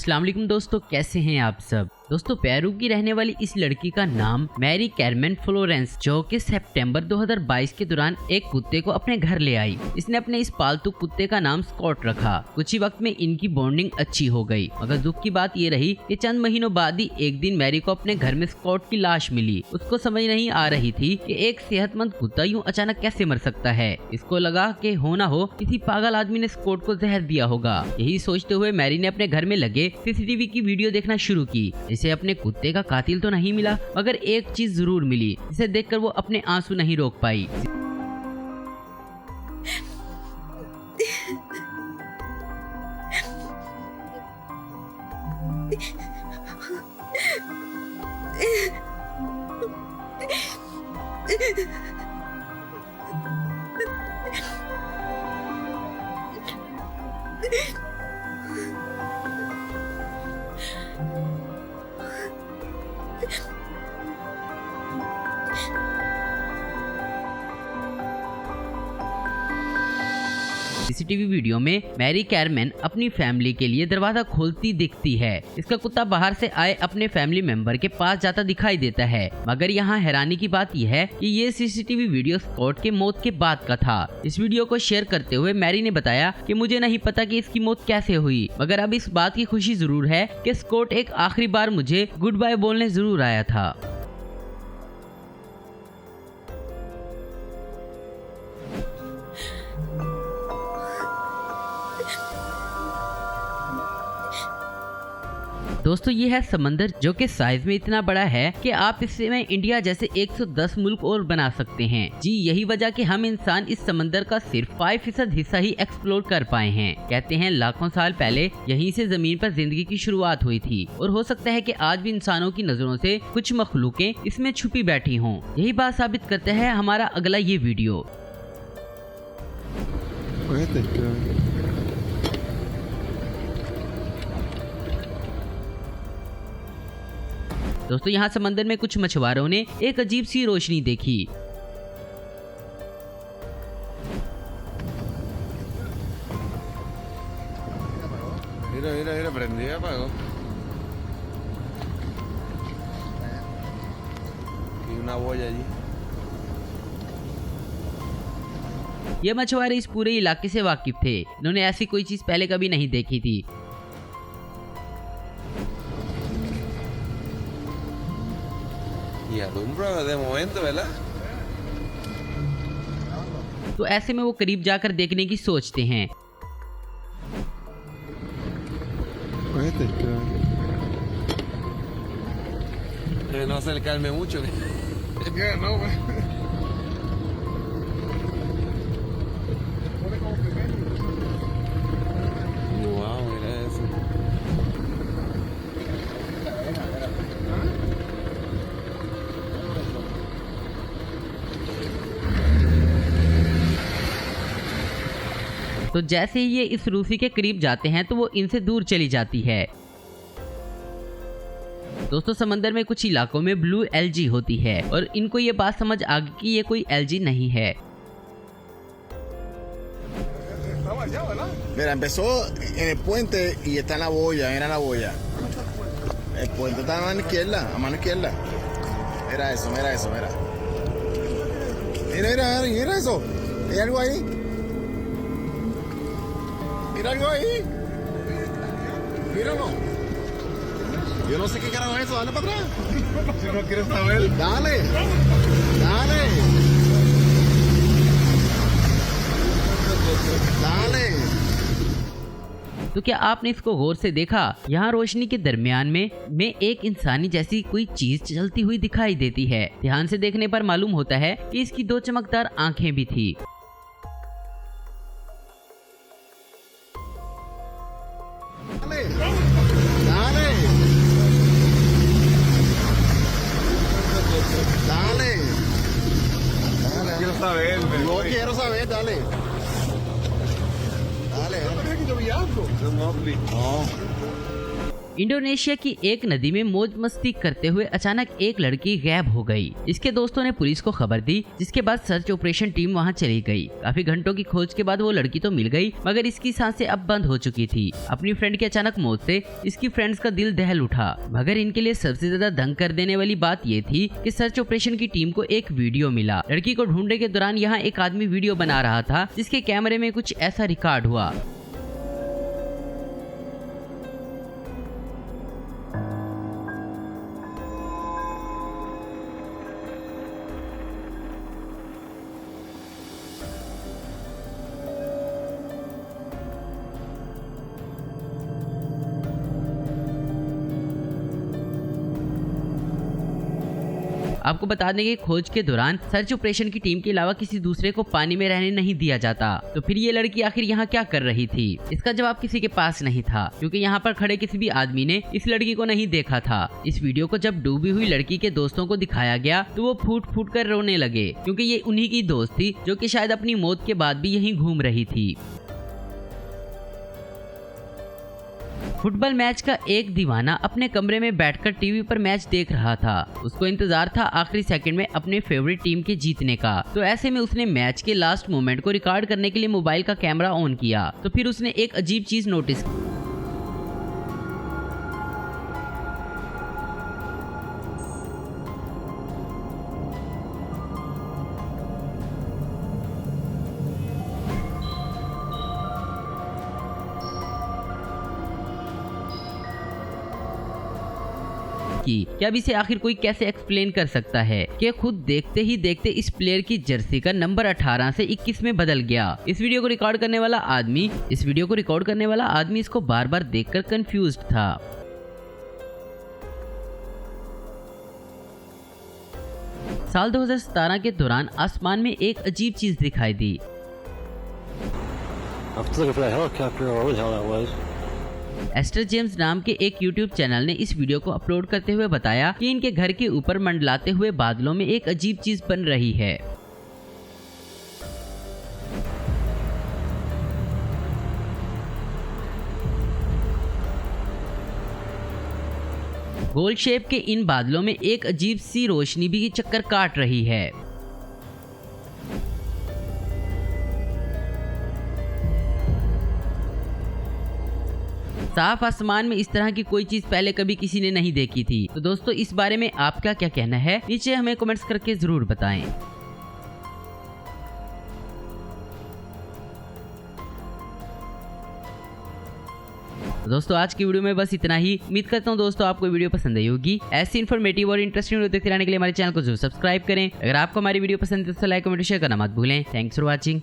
अस्सलाम वालेकुम दोस्तों, कैसे हैं आप सब। दोस्तों, पेरू की रहने वाली इस लड़की का नाम मैरी कैरमेन फ्लोरेंस, जो कि सितंबर 2022 के दौरान एक कुत्ते को अपने घर ले आई। इसने अपने इस पालतू कुत्ते का नाम स्कॉट रखा। कुछ ही वक्त में इनकी बॉन्डिंग अच्छी हो गई, मगर दुख की बात ये रही कि चंद महीनों बाद ही एक दिन मैरी को अपने घर में स्कॉट की लाश मिली। उसको समझ नहीं आ रही थी कि एक सेहतमंद कुत्ता यूं अचानक कैसे मर सकता है। इसको लगा कि हो ना हो किसी पागल आदमी ने स्कॉट को जहर दिया होगा। यही सोचते हुए मैरी ने अपने घर में लगे सीसीटीवी की वीडियो देखना शुरू की। इसे अपने कुत्ते का कातिल तो नहीं मिला, मगर एक चीज जरूर मिली, जिसे देखकर वो अपने आंसू नहीं रोक पाई। सीसीटीवी वीडियो में मैरी कैरमेन अपनी फैमिली के लिए दरवाजा खोलती दिखती है। इसका कुत्ता बाहर से आए अपने फैमिली मेंबर के पास जाता दिखाई देता है। मगर यहाँ हैरानी की बात यह है कि ये सीसीटीवी वीडियो स्कॉट के मौत के बाद का था। इस वीडियो को शेयर करते हुए मैरी ने बताया कि मुझे नहीं पता कि इसकी मौत कैसे हुई, मगर अब इस बात की खुशी जरूर है कि स्कॉट एक आखिरी बार मुझे गुड बाय बोलने जरूर आया था। दोस्तों, ये है समंदर, जो कि साइज में इतना बड़ा है कि आप इससे में इंडिया जैसे 110 मुल्क और बना सकते हैं। जी यही वजह कि हम इंसान इस समंदर का सिर्फ 5% हिस्सा ही एक्सप्लोर कर पाए हैं। कहते हैं लाखों साल पहले यहीं से जमीन पर जिंदगी की शुरुआत हुई थी, और हो सकता है कि आज भी इंसानों की नजरों से कुछ मखलूकें इसमें छुपी बैठी हों। यही बात साबित करता है हमारा अगला ये वीडियो। दोस्तों, यहाँ समंदर में कुछ मछुआरों ने एक अजीब सी रोशनी देखी। Mira, prendí, apagó. Y una boya allí. ये मछुआरे इस पूरे इलाके से वाकिफ थे। इन्होंने ऐसी कोई चीज पहले कभी नहीं देखी थी। Y alumbra de momento, ¿verdad? तो ऐसे में वो करीब जाकर देखने की सोचते हैं। No acercarme mucho. No, wow, mira eso. तो जैसे ही ये इस रूसी के करीब जाते हैं तो वो इनसे दूर चली जाती है। दोस्तों, समंदर में कुछ इलाकों में ब्लू एल्गी होती है, और इनको ये बात समझ आ गई कि ये कोई एल्गी नहीं है। Mira, empezó en el puente y está en la boya, mira la boya. El puente está a mano izquierda, a mano izquierda. Mira eso, mira eso, mira. Mira eso. Hay algo ahí. Mira algo ahí. Míralo. Yo no sé qué carajo es eso, dale para atrás. Si no quieres saber. Dale. Dale. Dale. तो क्या आपने इसको गौर से देखा? यहाँ रोशनी के दरमियान में एक इंसानी जैसी कोई चीज चलती हुई दिखाई देती है। ध्यान से देखने पर मालूम होता है कि इसकी दो चमकदार आंखें भी थी। No quiero saber, dale. Dale. No. Indonesia की एक नदी में मौज मस्ती करते हुए अचानक एक लड़की गायब हो गई। इसके दोस्तों ने पुलिस को खबर दी, जिसके बाद सर्च ऑपरेशन टीम वहां चली गई। काफी घंटों की खोज के बाद वो लड़की तो मिल गई, मगर इसकी सांसें अब बंद हो चुकी थी। अपनी फ्रेंड की अचानक मौत से इसकी फ्रेंड्स का दिल दहल उठा, मगर इनके लिए सबसे ज्यादा दंग कर देने वाली बात ये थी कि सर्च ऑपरेशन की टीम को एक वीडियो मिला। लड़की को ढूंढने के दौरान यहाँ एक आदमी वीडियो बना रहा था, जिसके कैमरे में कुछ ऐसा रिकॉर्ड हुआ। आपको बता दें कि खोज के दौरान सर्च ऑपरेशन की टीम के अलावा किसी दूसरे को पानी में रहने नहीं दिया जाता। तो फिर ये लड़की आखिर यहाँ क्या कर रही थी? इसका जवाब किसी के पास नहीं था, क्योंकि यहाँ पर खड़े किसी भी आदमी ने इस लड़की को नहीं देखा था। इस वीडियो को जब डूबी हुई लड़की के दोस्तों को दिखाया गया तो वो फूट फूट कर रोने लगे, क्योंकि ये उन्हीं की दोस्त थी जो कि शायद अपनी मौत के बाद भी यहीं घूम रही थी। फुटबॉल मैच का एक दीवाना अपने कमरे में बैठकर टीवी पर मैच देख रहा था। उसको इंतजार था आखिरी सेकंड में अपने फेवरेट टीम के जीतने का। तो ऐसे में उसने मैच के लास्ट मोमेंट को रिकॉर्ड करने के लिए मोबाइल का कैमरा ऑन किया। तो फिर उसने एक अजीब चीज नोटिस की। कि अब इसे आखिर कोई कैसे एक्सप्लेन कर सकता है कि खुद देखते ही देखते इस प्लेयर की जर्सी का नंबर 18 से 21 में बदल गया। इस वीडियो को रिकॉर्ड करने वाला आदमी इसको बार बार देखकर कंफ्यूज्ड था। साल 2017 के दौरान आसमान में एक अजीब चीज दिखाई दी। एस्टर जेम्स नाम के एक YouTube चैनल ने इस वीडियो को अपलोड करते हुए बताया कि इनके घर के ऊपर मंडलाते हुए बादलों में एक अजीब चीज बन रही है। गोल शेप के इन बादलों में एक अजीब सी रोशनी भी चक्कर काट रही है। साफ आसमान में इस तरह की कोई चीज पहले कभी किसी ने नहीं देखी थी। तो दोस्तों, इस बारे में आपका क्या कहना है? नीचे हमें कमेंट्स करके जरूर बताएं। दोस्तों, आज की वीडियो में बस इतना ही। उम्मीद करता हूँ दोस्तों आपको वीडियो पसंद आई होगी। ऐसी इन्फॉर्मेटिव और इंटरेस्टिंग वीडियो देखते रहने के लिए हमारे चैनल को जरूर सब्सक्राइब करें। अगर आपको हमारी वीडियो पसंद है तो लाइक कमेंट शेयर करना मत भूलें। Thanks for watching.